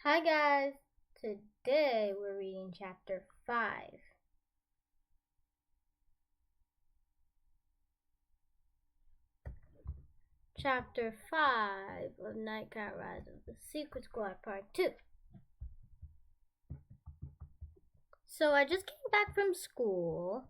Hi guys, today we're reading chapter 5. Chapter 5 of Nightcat Rise of the Secret Squad Part 2. So I just came back from school,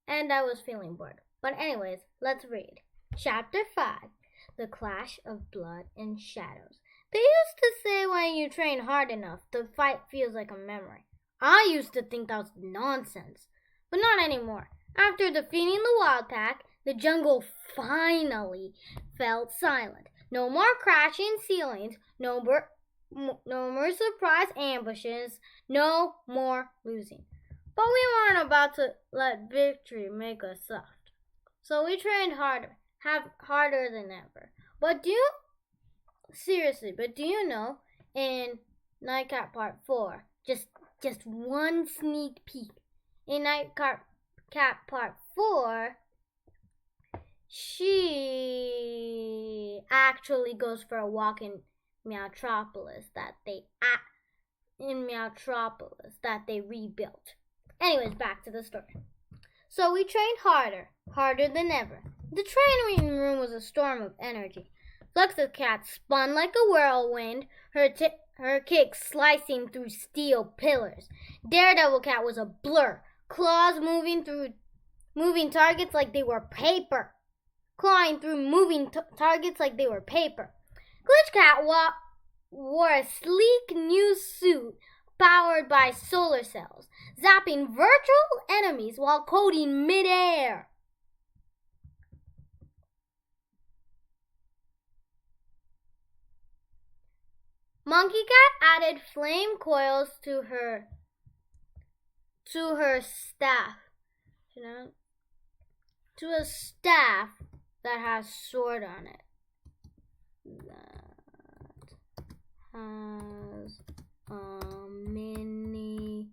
and I was feeling bored. But anyways, let's read. Chapter 5, The Clash of Blood and Shadows. They used to say when you train hard enough, the fight feels like a memory. I used to think that was nonsense, but not anymore. After defeating the wild pack, the jungle finally felt silent. No more crashing ceilings, no more surprise ambushes, no more losing. But we weren't about to let victory make us soft. So we trained harder than ever. But do you know, in Nightcat Part 4, just one sneak peek, in Nightcat Part 4, she actually goes for a walk in Meowtropolis that they rebuilt. Anyways, back to the story. So we trained harder than ever. The training room was a storm of energy. Fluxus Cat spun like a whirlwind, her kicks slicing through steel pillars. Daredevil Cat was a blur, claws moving targets like they were paper. Clawing through moving targets like they were paper. Glitch Cat wore a sleek new suit powered by solar cells, zapping virtual enemies while coding midair. Monkey Cat added flame coils to her staff. To a staff that has sword on it. That has a mini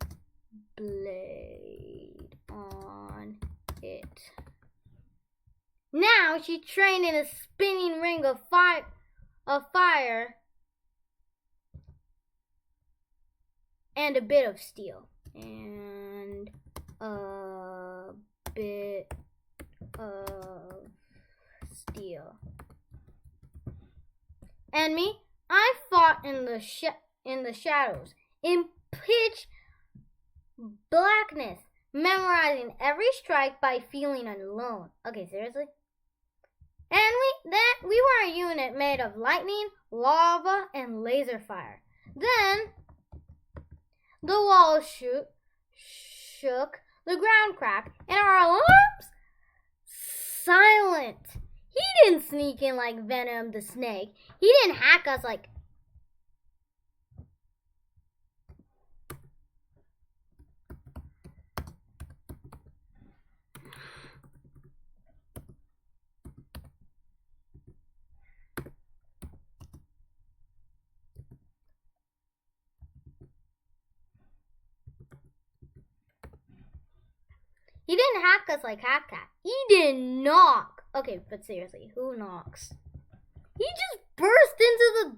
blade on it. Now she trained in a spinning ring of fire and a bit of steel. And a bit of steel. And me, I fought in the shadows, in pitch blackness, memorizing every strike by feeling alone. Okay, seriously? And we were a unit made of lightning, lava, and laser fire. Then the walls shook, the ground cracked, and our alarms silent. He didn't sneak in like Venom the Snake. He didn't hack us like... He didn't hack us like Hack Cat. He didn't knock. Okay, but seriously, who knocks? He just burst through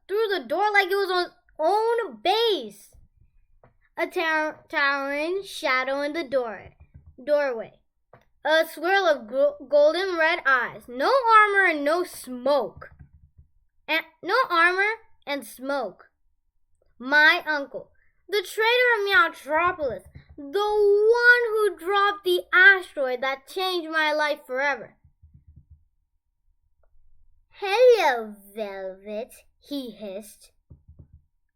the door like it was his own base. A towering shadow in the doorway. A swirl of golden red eyes. No armor and no smoke. No armor and smoke. My uncle, the traitor of Meowtropolis, the one who dropped the asteroid that changed my life forever. Hello, Velvet, he hissed.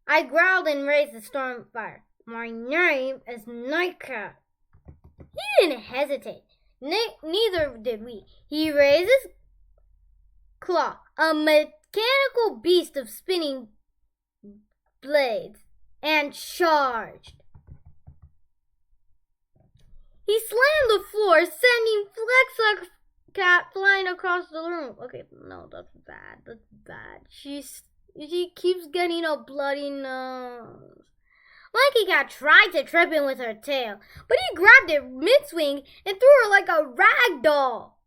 I growled and raised the storm fire. My name is Nightcat. He didn't hesitate. Neither did we. He raised his claw, a mechanical beast of spinning blades, and charged. He slammed the floor, sending Flex Cat flying across the room. Okay, no, that's bad. She keeps getting a bloody nose. Monkey Cat tried to trip him with her tail, but he grabbed it mid-swing and threw her like a rag doll.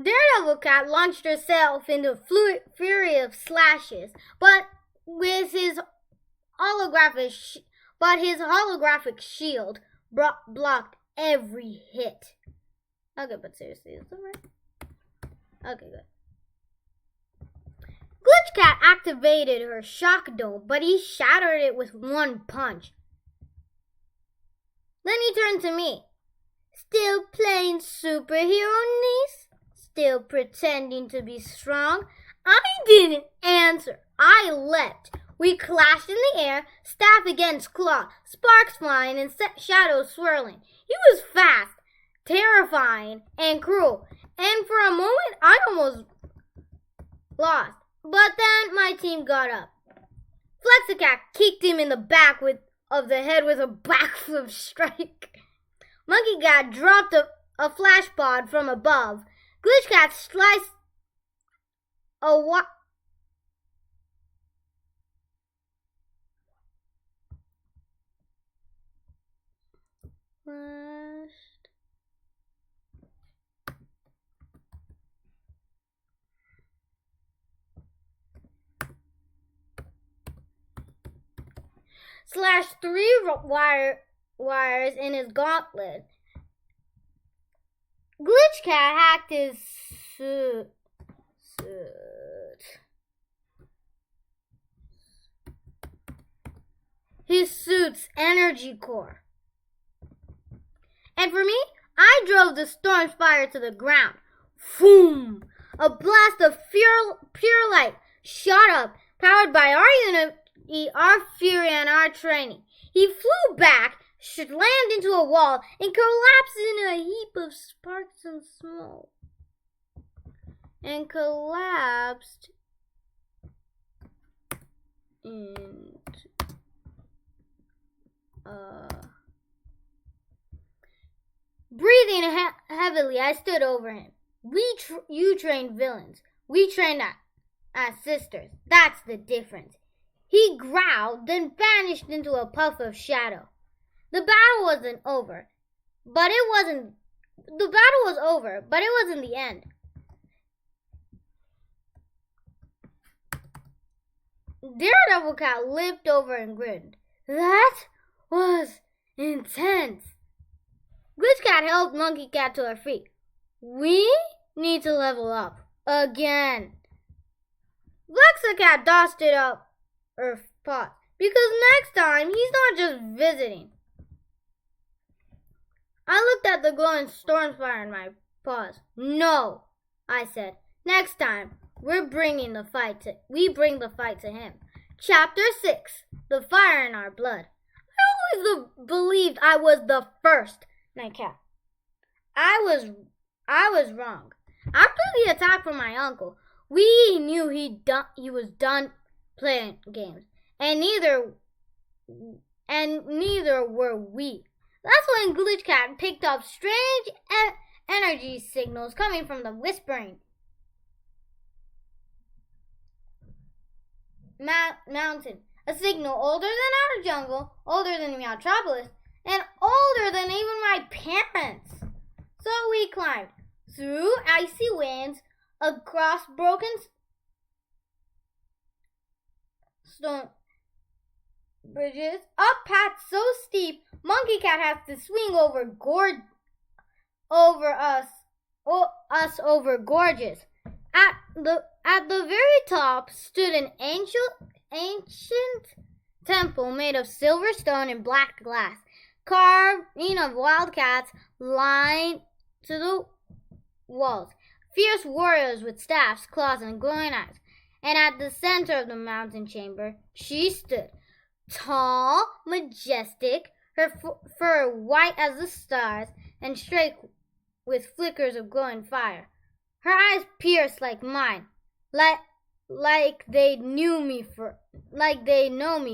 Daredevil Cat launched herself into a fury of slashes, but his holographic shield blocked every hit. Okay, but seriously, is that right? Okay, good. Glitch Cat activated her shock dome, but he shattered it with one punch. Then he turned to me. Still playing superhero, niece? Still pretending to be strong? I didn't answer. I leapt. We clashed in the air, staff against claw, sparks flying and shadows swirling. He was fast, terrifying, and cruel. And for a moment, I almost lost. But then my team got up. Flexicat kicked him in the back of the head with a backflip strike. Monkey Cat dropped a flash pod from above. Glitch Cat sliced a slashed 3 wires in his gauntlet. Glitch Cat hacked his suit's energy core. And for me, I drove the storm spire to the ground. Boom! A blast of pure light shot up, powered by our unity, our fury, and our training. He flew back, slammed into a wall, and collapsed in a heap of sparks and smoke. Breathing heavily, I stood over him. You trained villains. We trained as sisters. That's the difference. He growled, then vanished into a puff of shadow. The battle was over, but it wasn't the end. Daredevil Cat limped over and grinned. That was intense. Glitch Cat helped Monkey Cat to her feet. We need to level up again. Flexicat dusted up her paws because next time he's not just visiting. I looked at the glowing storm spire in my paws. No, I said. Next time we bring the fight to him. Chapter 6: The Fire in Our Blood. I always believed I was the first Nightcat. I was wrong. After the attack from my uncle, we knew he was done playing games, and neither were we. That's when Glitch Cat picked up strange energy signals coming from the Whispering Mountain. A signal older than our jungle, older than Meowtropolis, and older than even my parents. So we climbed through icy winds, across broken stone bridges, up paths so steep Monkey Cat has to swing over gorges. At the very top stood an ancient temple made of silver stone and black glass, carving of wildcats lined to the walls, fierce warriors with staffs, claws, and glowing eyes. And at the center of the mountain chamber, she stood, tall, majestic, her fur white as the stars and streaked with flickers of glowing fire. Her eyes pierced like mine, like they know me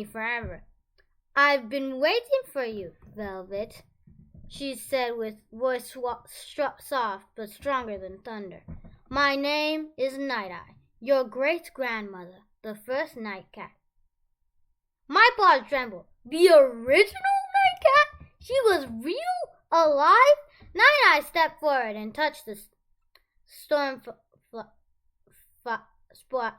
forever. I've been waiting for you, Velvet, she said with voice soft but stronger than thunder. My name is Night-Eye, your great-grandmother, the first Nightcat. My paws trembled. The original Nightcat? She was real? Alive? Night-Eye stepped forward and touched the storm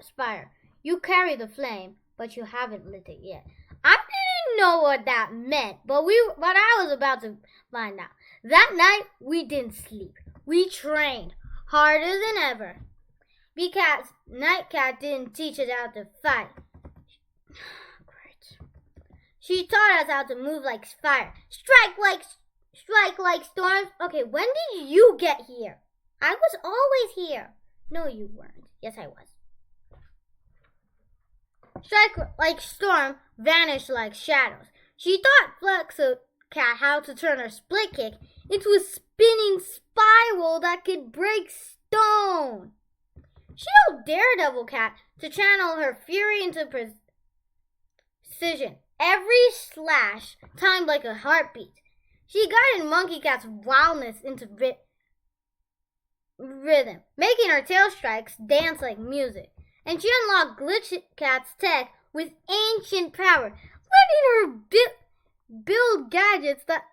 spire. You carry the flame, but you haven't lit it yet. I didn't know what that meant, but I was about to find out. That night, we didn't sleep. We trained harder than ever. Nightcat didn't teach us how to fight. Great. She taught us how to move like fire, strike like storms. Okay, when did you get here? I was always here. No, you weren't. Yes, I was. Strike like storm, vanish like shadows. She taught Flexicat how to turn her split kick into a spinning spiral that could break stone. She told Daredevil Cat to channel her fury into precision. Every slash timed like a heartbeat. She guided Monkey Cat's wildness into rhythm, making her tail strikes dance like music. And she unlocked Glitch Cat's tech with ancient power, letting her build gadgets that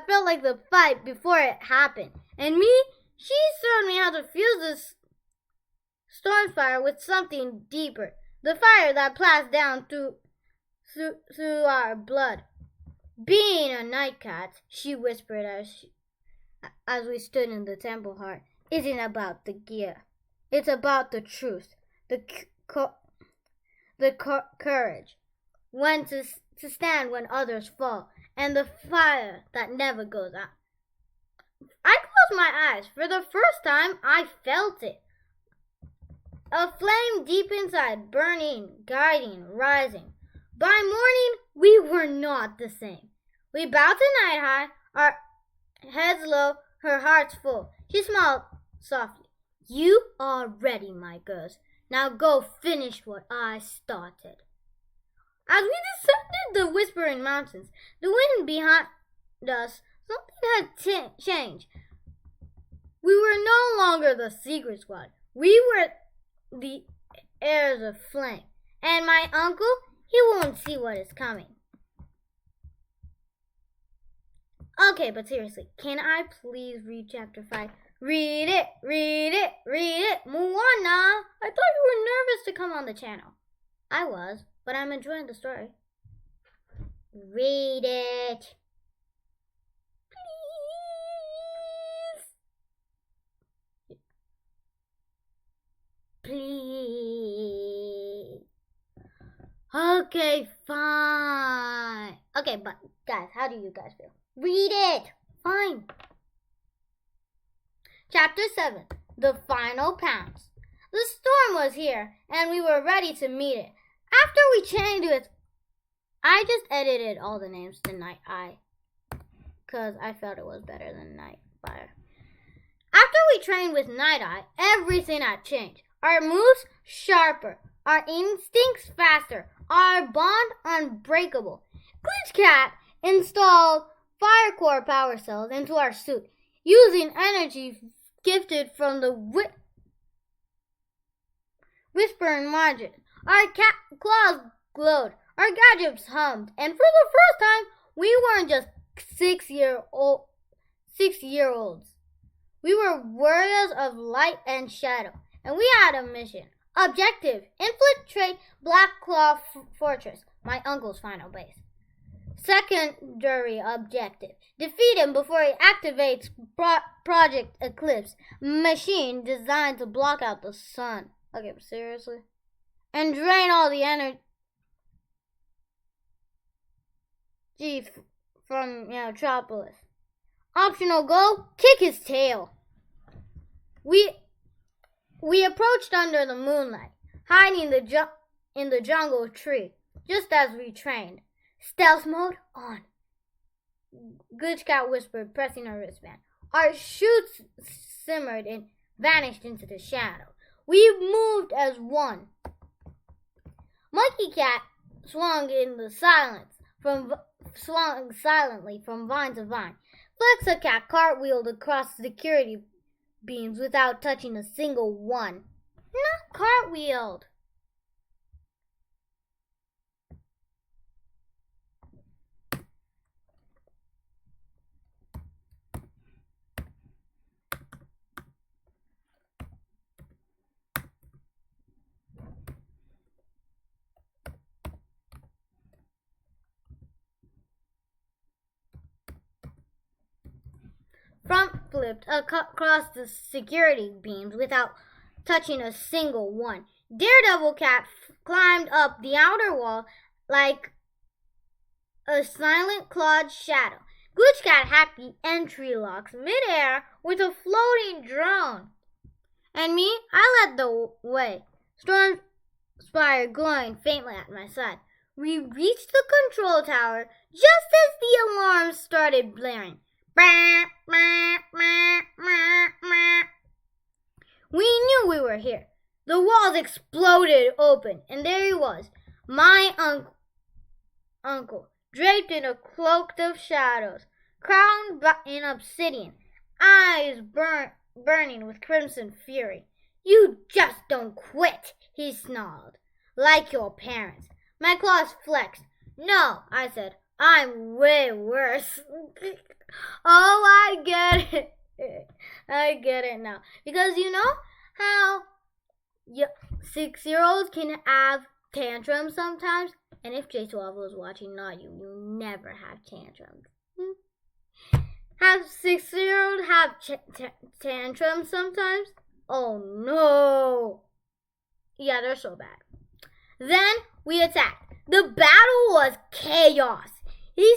felt like the fight before it happened. And me, she showed me how to fuse this storm fire with something deeper, the fire that blasts down through our blood. Being a night cat, she whispered as we stood in the temple heart, isn't about the gear. It's about the truth, the courage, when to stand when others fall, and the fire that never goes out. I closed my eyes. For the first time, I felt it. A flame deep inside, burning, guiding, rising. By morning, we were not the same. We bowed to Night High, our heads low, her hearts full. She smiled softly. You are ready, my girls. Now go finish what I started. As we descended the Whispering Mountains, the wind behind us, something had changed. We were no longer the Secret Squad. We were the heirs of flame. And my uncle, he won't see what is coming. Okay, but seriously, can I please read chapter 5? Read it, read it, read it. Moana! I thought you were nervous to come on the channel. I was, but I'm enjoying the story. Read it. Please. Okay, fine. Okay, but guys, how do you guys feel? Read it. Fine. Chapter 7. The Final Pounce. The storm was here, and we were ready to meet it. After we changed with... I just edited all the names to Night Eye, because I felt it was better than Night Fire. After we trained with Night Eye, everything had changed. Our moves sharper, our instincts faster, our bond unbreakable. Glitch Cat installed fire core power cells into our suit, using energy gifted from the whispering margin. Our claws glowed, our gadgets hummed, and for the first time, we weren't just 6-year-olds. We were warriors of light and shadow, and we had a mission. Objective: infiltrate Black Claw Fortress, my uncle's final base. Secondary objective: defeat him before he activates Project Eclipse, machine designed to block out the sun. Okay, but seriously? And drain all the energy from Metropolis. Optional goal: kick his tail. We approached under the moonlight, hiding in the jungle tree, just as we trained. Stealth mode on. Glitch Cat whispered, pressing her wristband. Our shoots simmered and vanished into the shadow. We moved as one. Monkey Cat swung silently from vine to vine. Flexa Cat cartwheeled across security beams without touching a single one. Not cartwheeled. front flipped across the security beams without touching a single one. Daredevil Cat climbed up the outer wall like a silent clawed shadow. Glitch Cat hacked the entry locks midair with a floating drone. And me, I led the way, Storm Spire glowing faintly at my side. We reached the control tower just as the alarms started blaring. We knew we were here. The walls exploded open, and there he was, my uncle, draped in a cloak of shadows, crowned in obsidian, eyes burning with crimson fury. "You just don't quit," he snarled, "like your parents." My claws flexed. "No," I said, "I'm way worse." Oh, I get it. I get it now. Because you know how 6-year-olds can have tantrums sometimes? And if J12 was watching, not you, you never have tantrums. Have 6-year-olds have tantrums sometimes? Oh no. Yeah, they're so bad. Then we attacked. The battle was chaos. He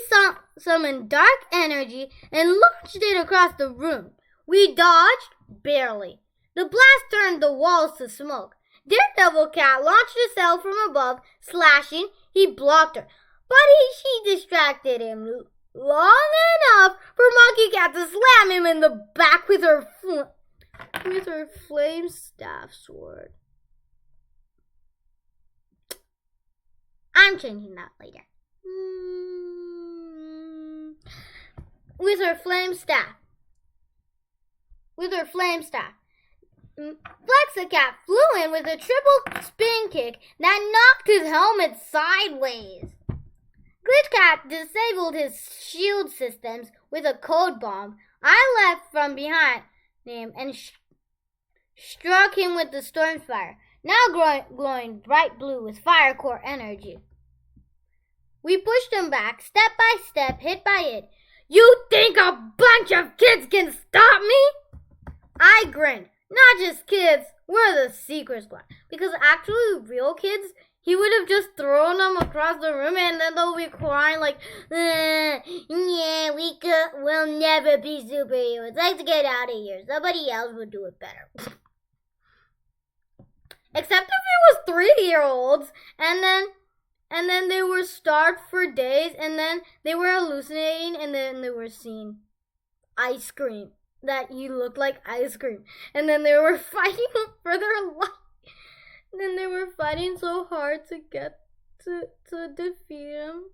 summoned dark energy and launched it across the room. We dodged barely. The blast turned the walls to smoke. Daredevil Cat launched a cell from above, slashing. He blocked her, but she distracted him long enough for Monkey Cat to slam him in the back with her flame staff sword. I'm changing that later. With her flame staff. Flexicat flew in with a triple spin kick that knocked his helmet sideways. Glitchcat disabled his shield systems with a code bomb. I leapt from behind him and struck him with the Stormfire, now glowing bright blue with fire core energy. We pushed him back, step by step, hit by hit. "You think a bunch of kids can stop me?" I grinned. "Not just kids, we're the Secret Squad." Because actually, real kids, he would have just thrown them across the room and then they'll be crying like, "Yeah, we'll never be superheroes. Let's get out of here. Somebody else would do it better." Except if it was 3-year-olds and then they were starved for days and then they were hallucinating and then they were seeing ice cream. That he looked like ice cream. And then they were fighting for their life. Then they were fighting so hard to get to defeat him.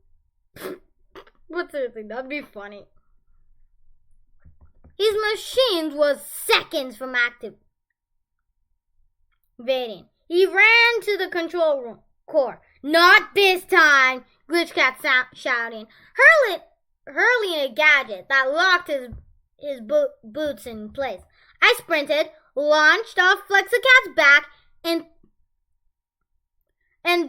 But seriously, that'd be funny. His machines was seconds from activating. He ran to the control room core. "Not this time," Glitchcat shouting, hurling a gadget that locked his boots in place. I sprinted, launched off Flexicat's back, and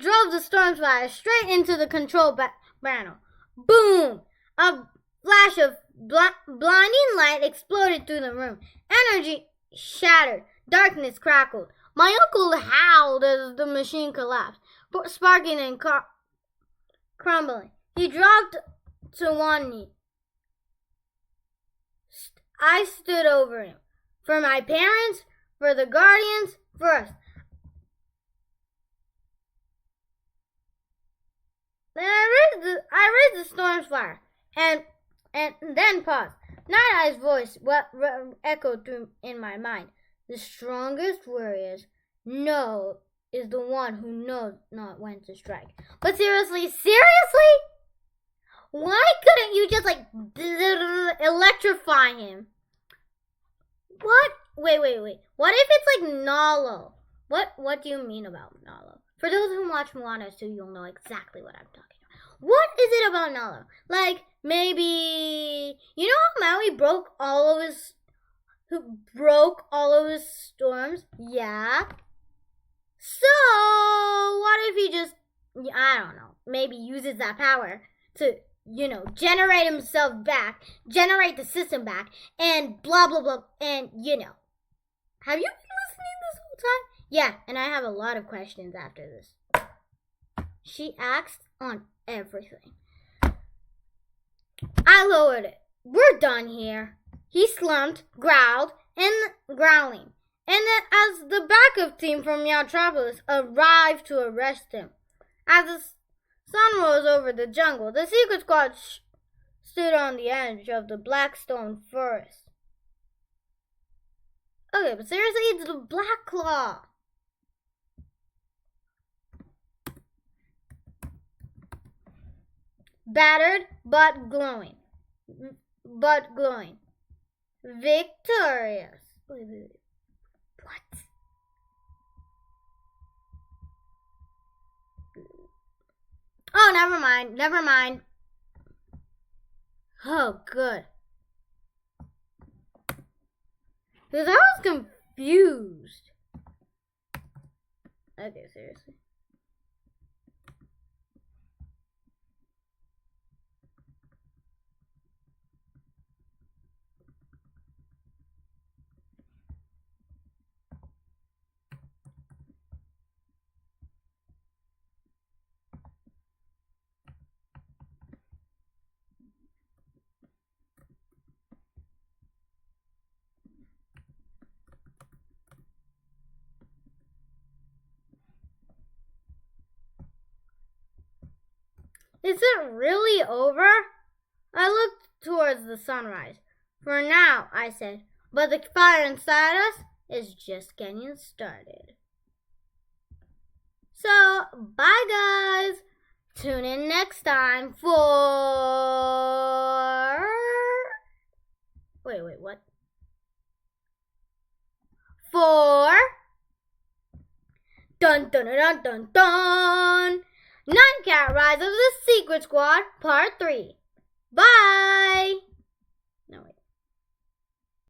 drove the Stormfire straight into the control panel. Boom! A flash of blinding light exploded through the room. Energy shattered. Darkness crackled. My uncle howled as the machine collapsed, sparking and crumbling. He dropped to one knee. I stood over him. "For my parents, for the Guardians, for us." Then I raised the Stormfire and then paused. Night Eye's voice echoed through in my mind. "The strongest warriors is the one who knows not when to strike." But seriously? Why couldn't you just electrify him? What? Wait. What if it's like Nalo? What do you mean about Nalo? For those who watch Moana too, you'll know exactly what I'm talking about. What is it about Nalo? Like maybe you know how Maui broke all of his storms? Yeah. So what if he just, I don't know, maybe uses that power to generate himself back, generate the system back, and blah, blah, blah, and Have you been listening this whole time? Yeah, and I have a lot of questions after this. She asked on everything. I lowered it. We're done here. He slumped, growled, and growling. And then as the backup team from Meowtropolis arrived to arrest him. As the sun rose over the jungle, the secret squad stood on the edge of the Blackstone Forest. Okay, but seriously, it's the Black Claw. Battered but glowing. Victorious. Wait. What? Oh, never mind. Oh, good. Because I was confused. Okay, seriously. Is it really over? I looked towards the sunrise. For now, I said, but the fire inside us is just getting started. So, bye guys! Tune in next time for... Wait, what? For... Dun dun dun dun dun! Nine Cat Rise of the Secret Squad, Part 3. Bye!